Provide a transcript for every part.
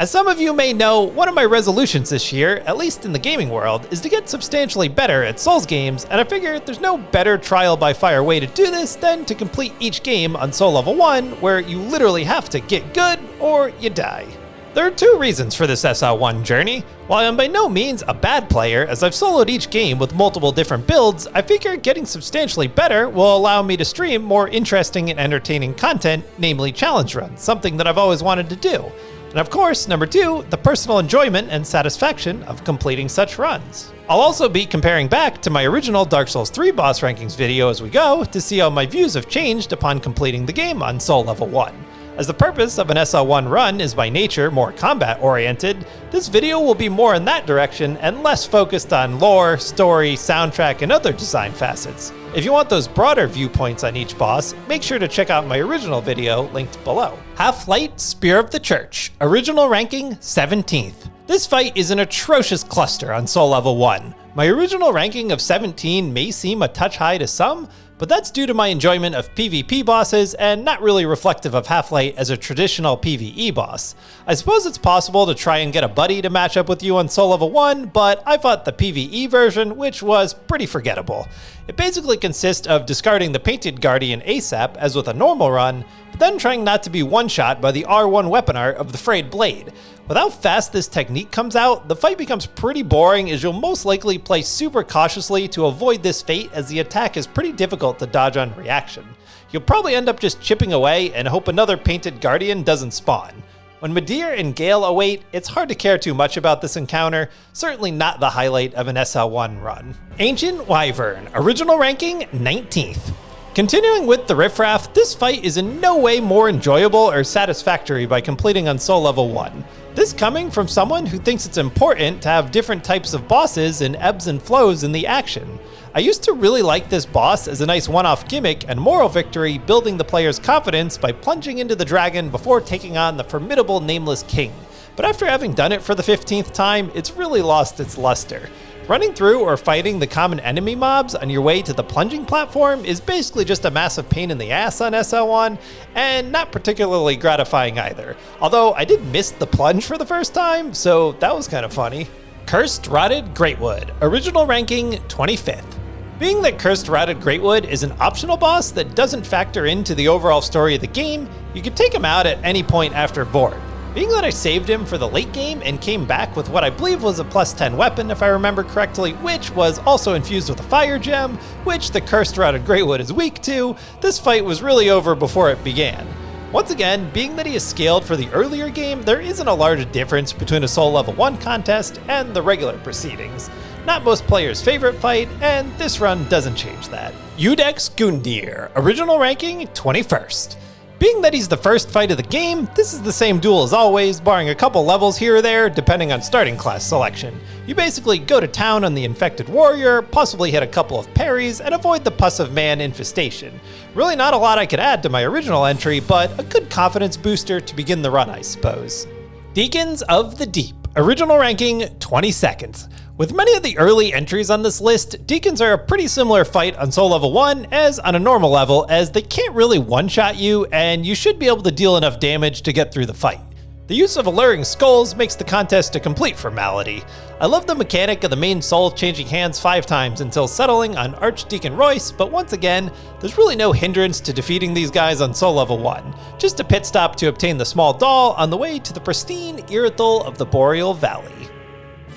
As some of you may know, one of my resolutions this year, at least in the gaming world, is to get substantially better at Souls games, and I figure there's no better trial by fire way to do this than to complete each game on Soul Level 1, where you literally have to get good or you die. There are two reasons for this SL1 journey. While I'm by no means a bad player, as I've soloed each game with multiple different builds, I figure getting substantially better will allow me to stream more interesting and entertaining content, namely challenge runs, something that I've always wanted to do. And of course, number two, the personal enjoyment and satisfaction of completing such runs. I'll also be comparing back to my original Dark Souls 3 boss rankings video as we go to see how my views have changed upon completing the game on Soul Level 1. As the purpose of an SL1 run is by nature more combat oriented, this video will be more in that direction and less focused on lore, story, soundtrack, and other design facets. If you want those broader viewpoints on each boss, make sure to check out my original video linked below. Half-Light Spear of the Church, original ranking 17th. This fight is an atrocious cluster on Soul Level 1. My original ranking of 17 may seem a touch high to some, but that's due to my enjoyment of PvP bosses and not really reflective of Half-Light as a traditional PvE boss. I suppose it's possible to try and get a buddy to match up with you on Soul Level 1, but I fought the PvE version, which was pretty forgettable. It basically consists of discarding the Painted Guardian ASAP as with a normal run, but then trying not to be one-shot by the R1 weapon art of the Frayed Blade. With how fast this technique comes out, the fight becomes pretty boring as you'll most likely play super cautiously to avoid this fate as the attack is pretty difficult to dodge on reaction. You'll probably end up just chipping away and hope another Painted Guardian doesn't spawn. When Midir and Gale await, it's hard to care too much about this encounter, certainly not the highlight of an SL1 run. Ancient Wyvern, original ranking 19th. Continuing with the riffraff, this fight is in no way more enjoyable or satisfactory by completing on Soul Level 1. This coming from someone who thinks it's important to have different types of bosses and ebbs and flows in the action. I used to really like this boss as a nice one-off gimmick and moral victory, building the player's confidence by plunging into the dragon before taking on the formidable Nameless King. But after having done it for the 15th time, it's really lost its luster. Running through or fighting the common enemy mobs on your way to the plunging platform is basically just a massive pain in the ass on SL1, and not particularly gratifying either. Although I did miss the plunge for the first time, so that was kind of funny. Cursed Rotted Greatwood, original ranking 25th. Being that Cursed Rotted Greatwood is an optional boss that doesn't factor into the overall story of the game, you can take him out at any point after Vort. Being that I saved him for the late game and came back with what I believe was a plus 10 weapon if I remember correctly, which was also infused with a fire gem, which the Cursed Rotted Greatwood is weak to, this fight was really over before it began. Once again, being that he is scaled for the earlier game, there isn't a large difference between a Soul Level 1 contest and the regular proceedings. Not most players' favorite fight, and this run doesn't change that. Udex Kundir, original ranking 21st. Being that he's the first fight of the game, this is the same duel as always, barring a couple levels here or there, depending on starting class selection. You basically go to town on the infected warrior, possibly hit a couple of parries, and avoid the pus of man infestation. Really not a lot I could add to my original entry, but a good confidence booster to begin the run, I suppose. Deacons of the Deep, original ranking 22nd. With many of the early entries on this list, Deacons are a pretty similar fight on Soul Level 1 as on a normal level, as they can't really one-shot you, and you should be able to deal enough damage to get through the fight. The use of alluring skulls makes the contest a complete formality. I love the mechanic of the main soul changing hands 5 times until settling on Archdeacon Royce, but once again, there's really no hindrance to defeating these guys on Soul Level 1. Just a pit stop to obtain the small doll on the way to the pristine Irithel of the Boreal Valley.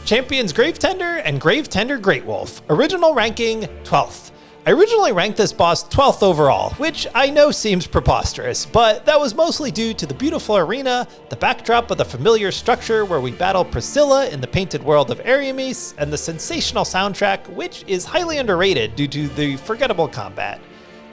Champions Gravetender and Gravetender Greatwolf, original ranking 12th. I originally ranked this boss 12th overall, which I know seems preposterous, but that was mostly due to the beautiful arena, the backdrop of the familiar structure where we battle Priscilla in the painted world of Ariamis, and the sensational soundtrack, which is highly underrated due to the forgettable combat.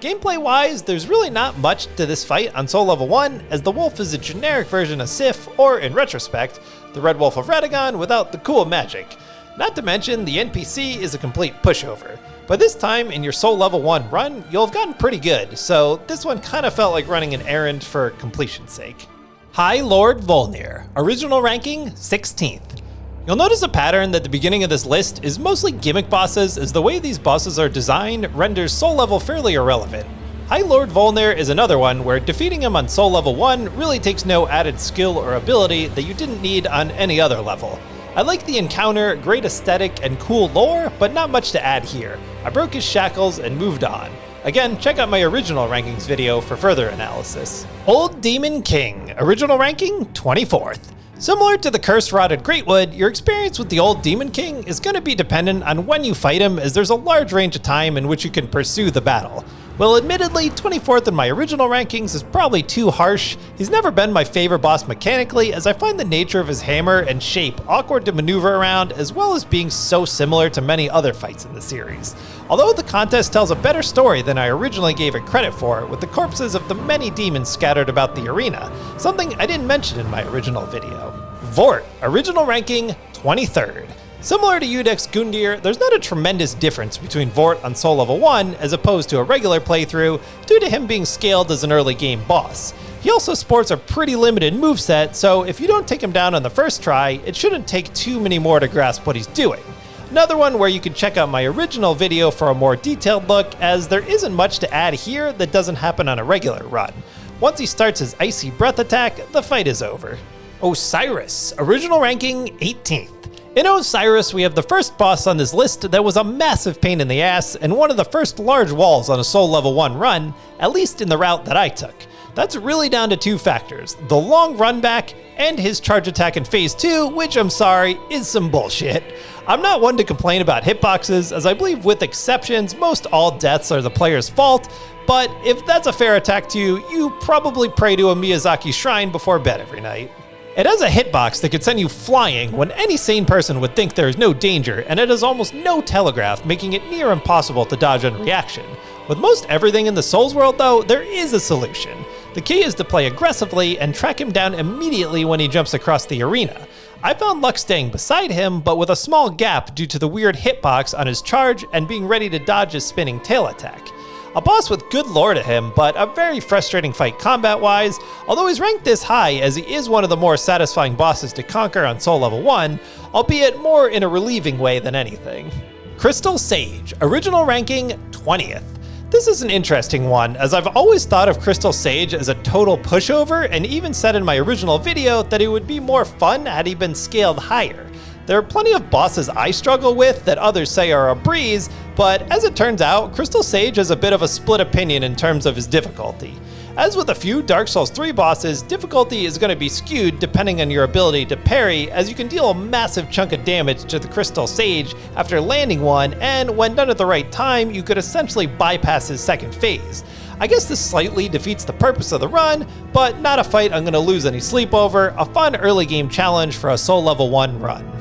Gameplay-wise, there's really not much to this fight on Soul Level 1, as the wolf is a generic version of Sif, or in retrospect, the Red Wolf of Radagon without the cool magic. Not to mention, the NPC is a complete pushover. By this time in your Soul Level 1 run, you'll have gotten pretty good, so this one kind of felt like running an errand for completion's sake. High Lord Vulner, original ranking 16th. You'll notice a pattern that the beginning of this list is mostly gimmick bosses, as the way these bosses are designed renders Soul Level fairly irrelevant. High Lord Vulner is another one where defeating him on soul level 1 really takes no added skill or ability that you didn't need on any other level. I like the encounter, great aesthetic, and cool lore, but not much to add here. I broke his shackles and moved on. Again, check out my original rankings video for further analysis. Old Demon King, original ranking 24th. Similar to the cursed-rotted Greatwood, your experience with the Old Demon King is going to be dependent on when you fight him, as there's a large range of time in which you can pursue the battle. Well, admittedly, 24th in my original rankings is probably too harsh. He's never been my favorite boss mechanically, as I find the nature of his hammer and shape awkward to maneuver around, as well as being so similar to many other fights in the series. Although the contest tells a better story than I originally gave it credit for, with the corpses of the many demons scattered about the arena, something I didn't mention in my original video. Vort, original ranking 23rd. Similar to Udex Kundir, there's not a tremendous difference between Vort on Soul Level 1 as opposed to a regular playthrough due to him being scaled as an early game boss. He also sports a pretty limited moveset, so if you don't take him down on the first try, it shouldn't take too many more to grasp what he's doing. Another one where you can check out my original video for a more detailed look, as there isn't much to add here that doesn't happen on a regular run. Once he starts his icy breath attack, the fight is over. Osiris, original ranking 18th. In Osiris, we have the first boss on this list that was a massive pain in the ass and one of the first large walls on a Soul Level 1 run, at least in the route that I took. That's really down to two factors, the long run back and his charge attack in Phase 2, which I'm sorry, is some bullshit. I'm not one to complain about hitboxes, as I believe with exceptions, most all deaths are the player's fault, but if that's a fair attack to you, you probably pray to a Miyazaki shrine before bed every night. It has a hitbox that could send you flying when any sane person would think there is no danger, and it has almost no telegraph, making it near impossible to dodge on reaction. With most everything in the Souls world though, there is a solution. The key is to play aggressively and track him down immediately when he jumps across the arena. I found luck staying beside him, but with a small gap due to the weird hitbox on his charge and being ready to dodge his spinning tail attack. A boss with good lore to him, but a very frustrating fight combat-wise, although he's ranked this high as he is one of the more satisfying bosses to conquer on Soul Level 1, albeit more in a relieving way than anything. Crystal Sage, original ranking 20th. This is an interesting one, as I've always thought of Crystal Sage as a total pushover, and even said in my original video that it would be more fun had he been scaled higher. There are plenty of bosses I struggle with that others say are a breeze, but as it turns out, Crystal Sage has a bit of a split opinion in terms of his difficulty. As with a few Dark Souls 3 bosses, difficulty is going to be skewed depending on your ability to parry, as you can deal a massive chunk of damage to the Crystal Sage after landing one, and when done at the right time, you could essentially bypass his second phase. I guess this slightly defeats the purpose of the run, but not a fight I'm going to lose any sleep over, a fun early game challenge for a Soul Level 1 run.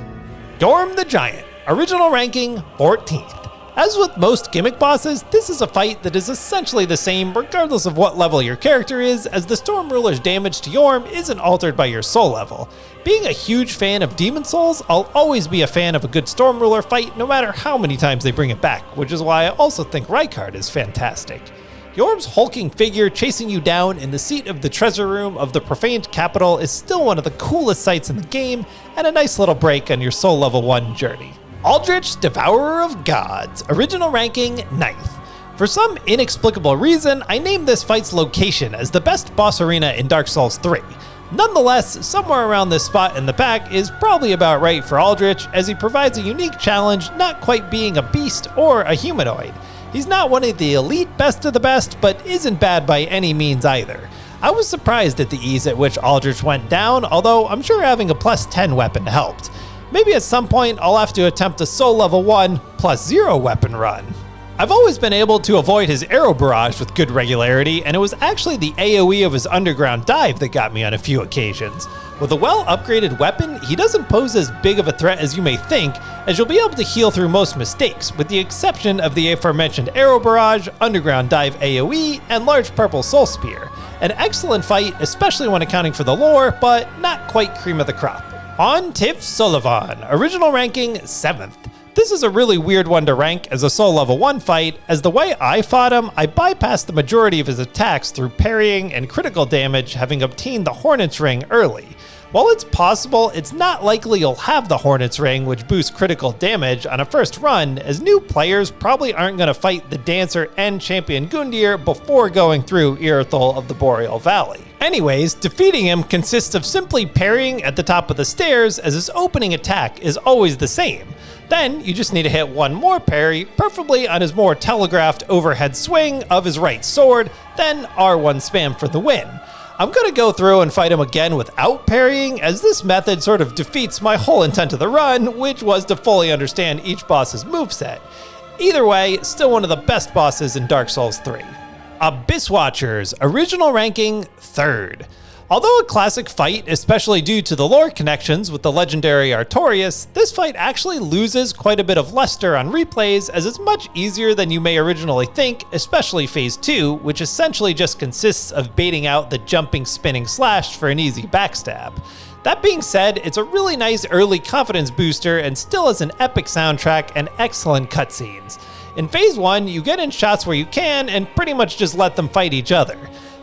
Storm the Giant, original ranking 14th. As with most gimmick bosses, this is a fight that is essentially the same regardless of what level your character is, as the Storm Ruler's damage to Yorm isn't altered by your soul level. Being a huge fan of Demon Souls, I'll always be a fan of a good Storm Ruler fight no matter how many times they bring it back, which is why I also think Rykard is fantastic. Yorm's hulking figure chasing you down in the seat of the treasure room of the profaned capital is still one of the coolest sights in the game, and a nice little break on your Soul Level 1 journey. Aldrich, Devourer of Gods, original ranking 9th. For some inexplicable reason, I named this fight's location as the best boss arena in Dark Souls 3. Nonetheless, somewhere around this spot in the pack is probably about right for Aldrich, as he provides a unique challenge, not quite being a beast or a humanoid. He's not one of the elite best of the best, but isn't bad by any means either. I was surprised at the ease at which Aldrich went down, although I'm sure having a plus 10 weapon helped. Maybe at some point I'll have to attempt a Soul Level 1 plus 0 weapon run. I've always been able to avoid his arrow barrage with good regularity, and it was actually the AoE of his underground dive that got me on a few occasions. With a well-upgraded weapon, he doesn't pose as big of a threat as you may think, as you'll be able to heal through most mistakes, with the exception of the aforementioned arrow barrage, underground dive AoE, and large purple soul spear. An excellent fight, especially when accounting for the lore, but not quite cream of the crop. On Tif Sullivan, original ranking 7th. This is a really weird one to rank as a Soul Level 1 fight, as the way I fought him, I bypassed the majority of his attacks through parrying and critical damage, having obtained the Hornet's Ring early. While it's possible, it's not likely you'll have the Hornet's Ring, which boosts critical damage on a first run, as new players probably aren't going to fight the Dancer and Champion Kundir before going through Irithyll of the Boreal Valley. Anyways, defeating him consists of simply parrying at the top of the stairs, as his opening attack is always the same. Then you just need to hit one more parry, preferably on his more telegraphed overhead swing of his right sword, then R1 spam for the win. I'm going to go through and fight him again without parrying, as this method sort of defeats my whole intent of the run, which was to fully understand each boss's moveset. Either way, still one of the best bosses in Dark Souls 3. Abyss Watchers, original ranking 3rd. Although a classic fight, especially due to the lore connections with the legendary Artorias, this fight actually loses quite a bit of luster on replays, as it's much easier than you may originally think, especially Phase 2, which essentially just consists of baiting out the jumping spinning slash for an easy backstab. That being said, it's a really nice early confidence booster and still has an epic soundtrack and excellent cutscenes. In Phase 1, you get in shots where you can and pretty much just let them fight each other.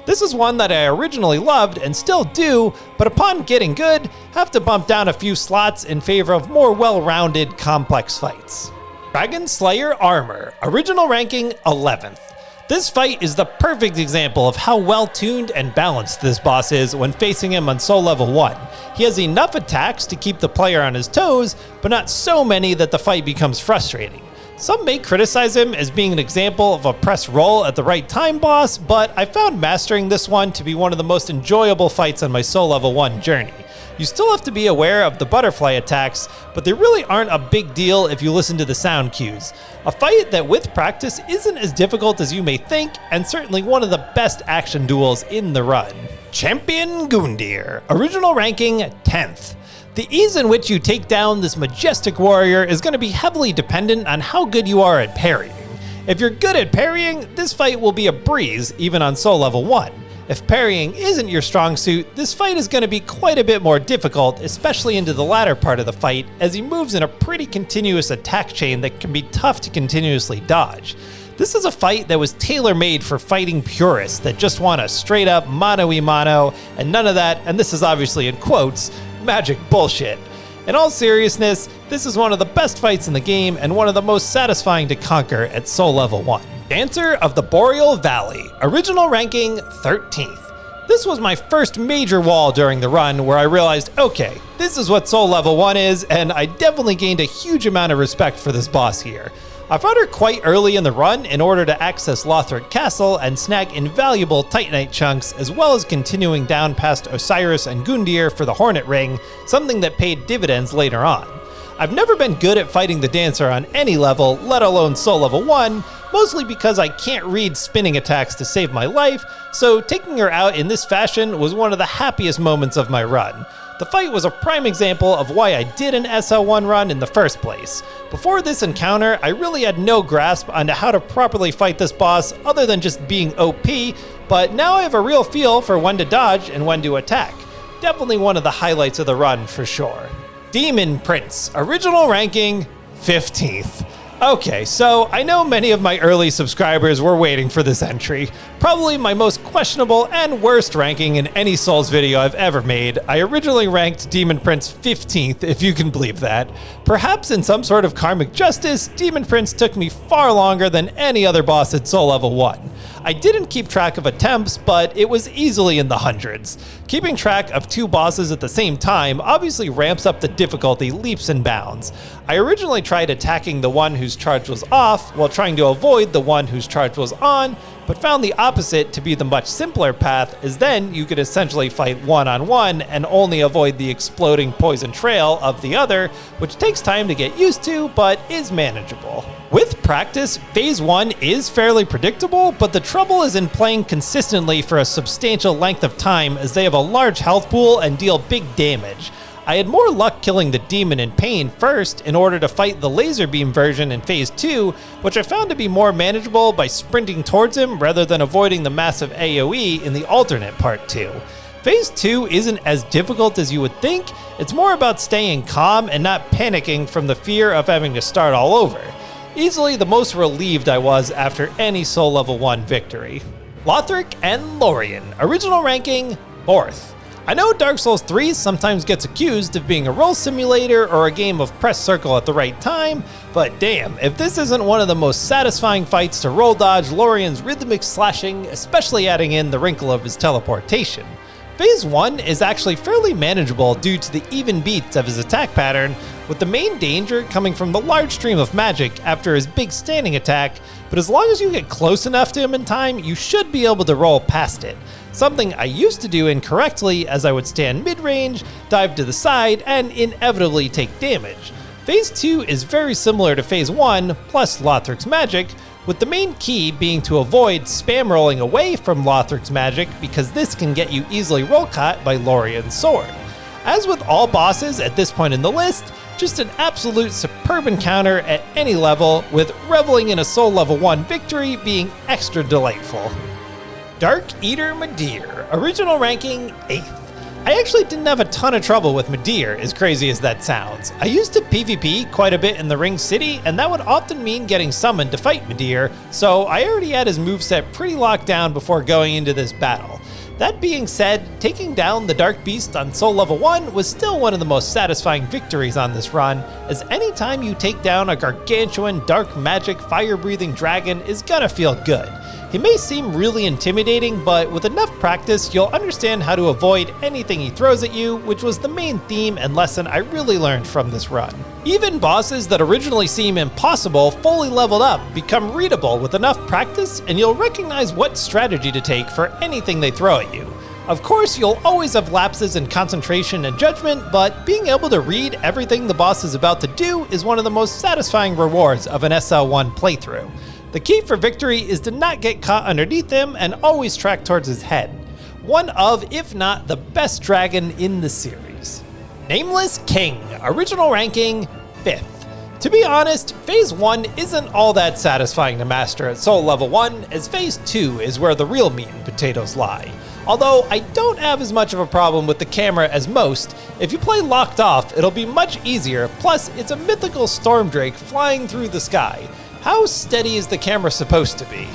This is one that I originally loved and still do, but upon getting good, have to bump down a few slots in favor of more well-rounded, complex fights. Dragon Slayer Armor, original ranking 11th. This fight is the perfect example of how well-tuned and balanced this boss is when facing him on Soul Level 1. He has enough attacks to keep the player on his toes, but not so many that the fight becomes frustrating. Some may criticize him as being an example of a press roll at the right time boss, but I found mastering this one to be one of the most enjoyable fights on my Soul Level 1 journey. You still have to be aware of the butterfly attacks, but they really aren't a big deal if you listen to the sound cues. A fight that with practice isn't as difficult as you may think, and certainly one of the best action duels in the run. Champion Kundir, original ranking 10th. The ease in which you take down this majestic warrior is going to be heavily dependent on how good you are at parrying. If you're good at parrying, this fight will be a breeze even on Soul Level 1. If parrying isn't your strong suit, this fight is going to be quite a bit more difficult, especially into the latter part of the fight, as he moves in a pretty continuous attack chain that can be tough to continuously dodge. This is a fight that was tailor-made for fighting purists that just want a straight up mano-y-mano, and none of that, and this is obviously in quotes, magic bullshit. In all seriousness, this is one of the best fights in the game and one of the most satisfying to conquer at Soul Level 1. Dancer of the Boreal Valley, original ranking 13th. This was my first major wall during the run where I realized, okay, this is what Soul Level 1 is, and I definitely gained a huge amount of respect for this boss here. I fought her quite early in the run in order to access Lothar Castle and snag invaluable Titanite chunks, as well as continuing down past Osiris and Kundir for the Hornet Ring, something that paid dividends later on. I've never been good at fighting the Dancer on any level, let alone Soul Level 1, mostly because I can't read spinning attacks to save my life, so taking her out in this fashion was one of the happiest moments of my run. The fight was a prime example of why I did an SL1 run in the first place. Before this encounter, I really had no grasp onto how to properly fight this boss other than just being OP, but now I have a real feel for when to dodge and when to attack. Definitely one of the highlights of the run for sure. Demon Prince, original ranking 15th. Okay, so I know many of my early subscribers were waiting for this entry. Probably my most questionable and worst ranking in any Souls video I've ever made. I originally ranked Demon Prince 15th, if you can believe that. Perhaps in some sort of karmic justice, Demon Prince took me far longer than any other boss at Soul Level 1. I didn't keep track of attempts, but it was easily in the hundreds. Keeping track of two bosses at the same time obviously ramps up the difficulty leaps and bounds. I originally tried attacking the one whose charge was off while trying to avoid the one whose charge was on, but found the opposite to be the much simpler path, as then you could essentially fight one-on-one and only avoid the exploding poison trail of the other, which takes time to get used to, but is manageable. With practice, Phase 1 is fairly predictable, but the trouble is in playing consistently for a substantial length of time, as they have a large health pool and deal big damage. I had more luck killing the demon in pain first in order to fight the laser beam version in Phase 2, which I found to be more manageable by sprinting towards him rather than avoiding the massive AoE in the alternate Part 2. Phase 2 isn't as difficult as you would think, it's more about staying calm and not panicking from the fear of having to start all over. Easily the most relieved I was after any Soul Level 1 victory. Lothar and Lorin, original ranking 4th. I know Dark Souls 3 sometimes gets accused of being a roll simulator or a game of press circle at the right time, but damn, if this isn't one of the most satisfying fights to roll dodge Lorien's rhythmic slashing, especially adding in the wrinkle of his teleportation. Phase 1 is actually fairly manageable due to the even beats of his attack pattern, with the main danger coming from the large stream of magic after his big standing attack, but as long as you get close enough to him in time, you should be able to roll past it. Something I used to do incorrectly, as I would stand mid-range, dive to the side, and inevitably take damage. Phase 2 is very similar to Phase 1, plus Lothric's magic, with the main key being to avoid spam rolling away from Lothric's magic, because this can get you easily roll caught by Lorien's sword. As with all bosses at this point in the list, just an absolute superb encounter at any level, with reveling in a Soul Level 1 victory being extra delightful. Dark Eater Midir, original ranking 8th. I actually didn't have a ton of trouble with Midir, as crazy as that sounds. I used to PvP quite a bit in the Ring City, and that would often mean getting summoned to fight Midir, so I already had his moveset pretty locked down before going into this battle. That being said, taking down the Dark Beast on Soul Level 1 was still one of the most satisfying victories on this run, as anytime you take down a gargantuan dark magic fire-breathing dragon is gonna feel good. He may seem really intimidating, but with enough practice, you'll understand how to avoid anything he throws at you, which was the main theme and lesson I really learned from this run. Even bosses that originally seem impossible fully leveled up become readable with enough practice, and you'll recognize what strategy to take for anything they throw at you. Of course, you'll always have lapses in concentration and judgment, but being able to read everything the boss is about to do is one of the most satisfying rewards of an SL1 playthrough. The key for victory is to not get caught underneath him and always track towards his head. One of, if not the best dragon in the series. Nameless King, original ranking 5th. To be honest, Phase 1 isn't all that satisfying to master at Soul Level 1, as Phase 2 is where the real meat and potatoes lie. Although I don't have as much of a problem with the camera as most, if you play locked off, it'll be much easier, plus it's a mythical storm drake flying through the sky. How steady is the camera supposed to be?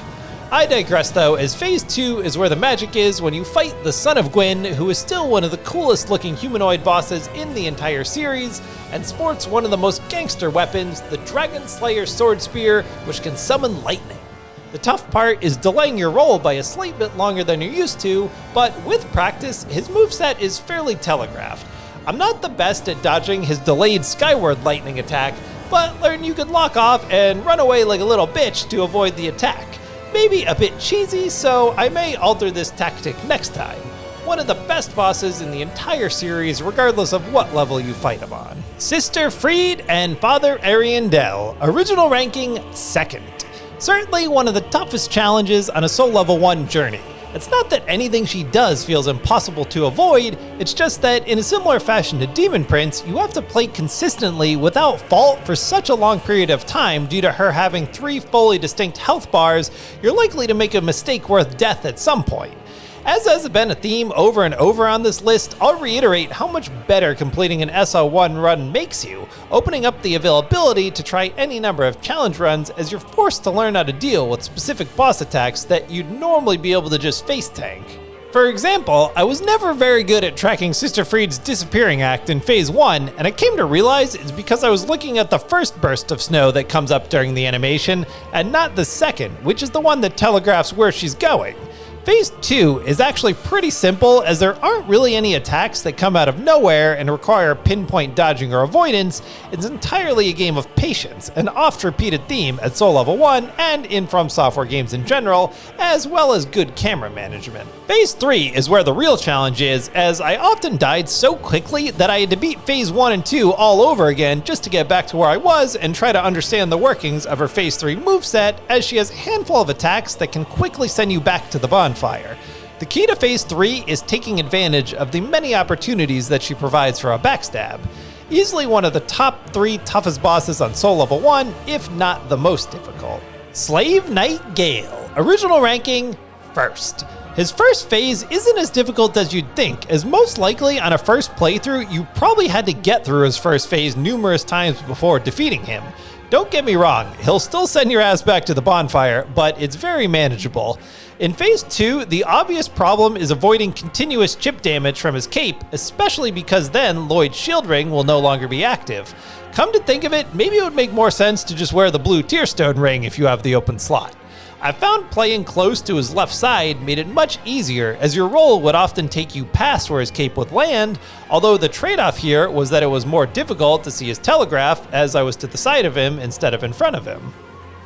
I digress though, as Phase 2 is where the magic is when you fight the Son of Gwyn, who is still one of the coolest looking humanoid bosses in the entire series, and sports one of the most gangster weapons, the Dragon Slayer Sword Spear, which can summon lightning. The tough part is delaying your roll by a slight bit longer than you're used to, but with practice, his moveset is fairly telegraphed. I'm not the best at dodging his delayed skyward lightning attack, but learn you can lock off and run away like a little bitch to avoid the attack. Maybe a bit cheesy, so I may alter this tactic next time. One of the best bosses in the entire series, regardless of what level you fight him on. Sister Fried and Father Ariandel, original ranking 2nd. Certainly one of the toughest challenges on a Soul Level 1 journey. It's not that anything she does feels impossible to avoid, it's just that in a similar fashion to Demon Prince, you have to play consistently without fault for such a long period of time due to her having 3 fully distinct health bars. You're likely to make a mistake worth death at some point. As has been a theme over and over on this list, I'll reiterate how much better completing an SL1 run makes you, opening up the availability to try any number of challenge runs as you're forced to learn how to deal with specific boss attacks that you'd normally be able to just face tank. For example, I was never very good at tracking Sister Fried's disappearing act in Phase 1, and I came to realize it's because I was looking at the first burst of snow that comes up during the animation, and not the second, which is the one that telegraphs where she's going. Phase 2 is actually pretty simple, as there aren't really any attacks that come out of nowhere and require pinpoint dodging or avoidance. It's entirely a game of patience, an oft-repeated theme at Soul Level 1 and in From Software games in general, as well as good camera management. Phase 3 is where the real challenge is, as I often died so quickly that I had to beat Phase 1 and 2 all over again just to get back to where I was and try to understand the workings of her Phase 3 moveset, as she has a handful of attacks that can quickly send you back to the bonfire. The key to Phase 3 is taking advantage of the many opportunities that she provides for a backstab. Easily one of the top 3 toughest bosses on Soul Level 1, if not the most difficult. Slave Nightgale, original ranking 1st. His first phase isn't as difficult as you'd think, as most likely on a first playthrough you probably had to get through his first phase numerous times before defeating him. Don't get me wrong, he'll still send your ass back to the bonfire, but it's very manageable. In Phase 2, the obvious problem is avoiding continuous chip damage from his cape, especially because then Lloyd's shield ring will no longer be active. Come to think of it, maybe it would make more sense to just wear the blue Tearstone ring if you have the open slot. I found playing close to his left side made it much easier, as your roll would often take you past where his cape would land, although the trade-off here was that it was more difficult to see his telegraph as I was to the side of him instead of in front of him.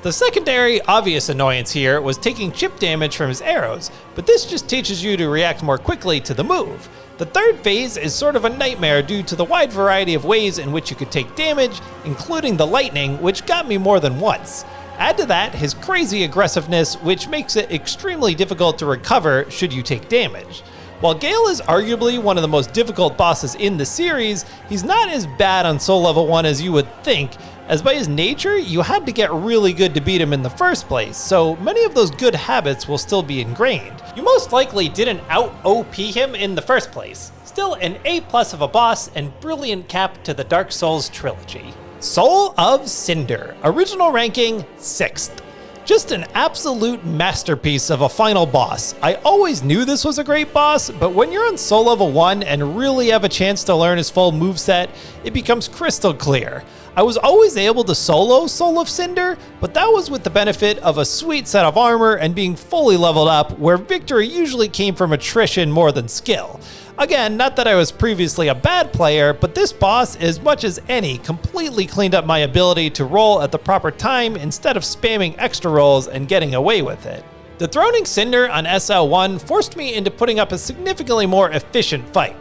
The secondary obvious annoyance here was taking chip damage from his arrows, but this just teaches you to react more quickly to the move. The third phase is sort of a nightmare due to the wide variety of ways in which you could take damage, including the lightning, which got me more than once. Add to that his crazy aggressiveness, which makes it extremely difficult to recover should you take damage. While Gale is arguably one of the most difficult bosses in the series, he's not as bad on Soul Level 1 as you would think, as by his nature, you had to get really good to beat him in the first place, so many of those good habits will still be ingrained. You most likely didn't out-OP him in the first place. Still an A+ of a boss and brilliant cap to the Dark Souls trilogy. Soul of Cinder, original ranking 6th. Just an absolute masterpiece of a final boss. I always knew this was a great boss, but when you're on Soul Level 1 and really have a chance to learn his full moveset, it becomes crystal clear. I was always able to solo Soul of Cinder, but that was with the benefit of a sweet set of armor and being fully leveled up, where victory usually came from attrition more than skill. Again, not that I was previously a bad player, but this boss, as much as any, completely cleaned up my ability to roll at the proper time instead of spamming extra rolls and getting away with it. Dethroning Cinder on SL1 forced me into putting up a significantly more efficient fight.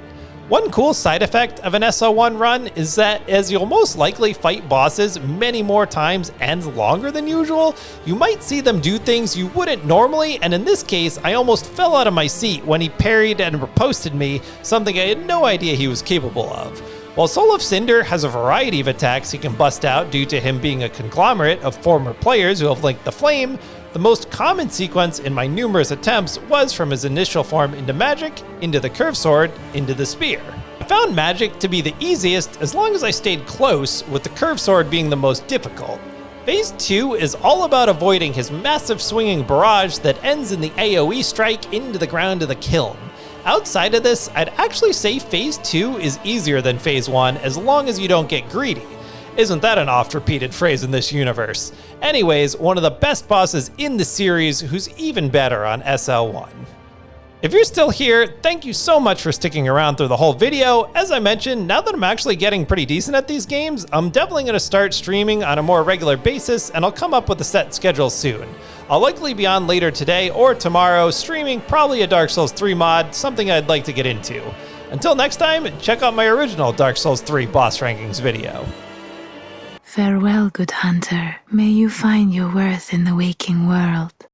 One cool side effect of an SL1 run is that as you'll most likely fight bosses many more times and longer than usual, you might see them do things you wouldn't normally, and in this case, I almost fell out of my seat when he parried and riposted me, something I had no idea he was capable of. While Soul of Cinder has a variety of attacks he can bust out due to him being a conglomerate of former players who have linked the flame, the most common sequence in my numerous attempts was from his initial form into magic, into the curved sword, into the spear. I found magic to be the easiest as long as I stayed close, with the curved sword being the most difficult. Phase 2 is all about avoiding his massive swinging barrage that ends in the AoE strike into the ground of the kiln. Outside of this, I'd actually say Phase 2 is easier than Phase 1 as long as you don't get greedy. Isn't that an oft-repeated phrase in this universe? Anyways, one of the best bosses in the series who's even better on SL1. If you're still here, thank you so much for sticking around through the whole video. As I mentioned, now that I'm actually getting pretty decent at these games, I'm definitely going to start streaming on a more regular basis, and I'll come up with a set schedule soon. I'll likely be on later today or tomorrow, streaming probably a Dark Souls 3 mod, something I'd like to get into. Until next time, check out my original Dark Souls 3 boss rankings video. Farewell, good hunter. May you find your worth in the waking world.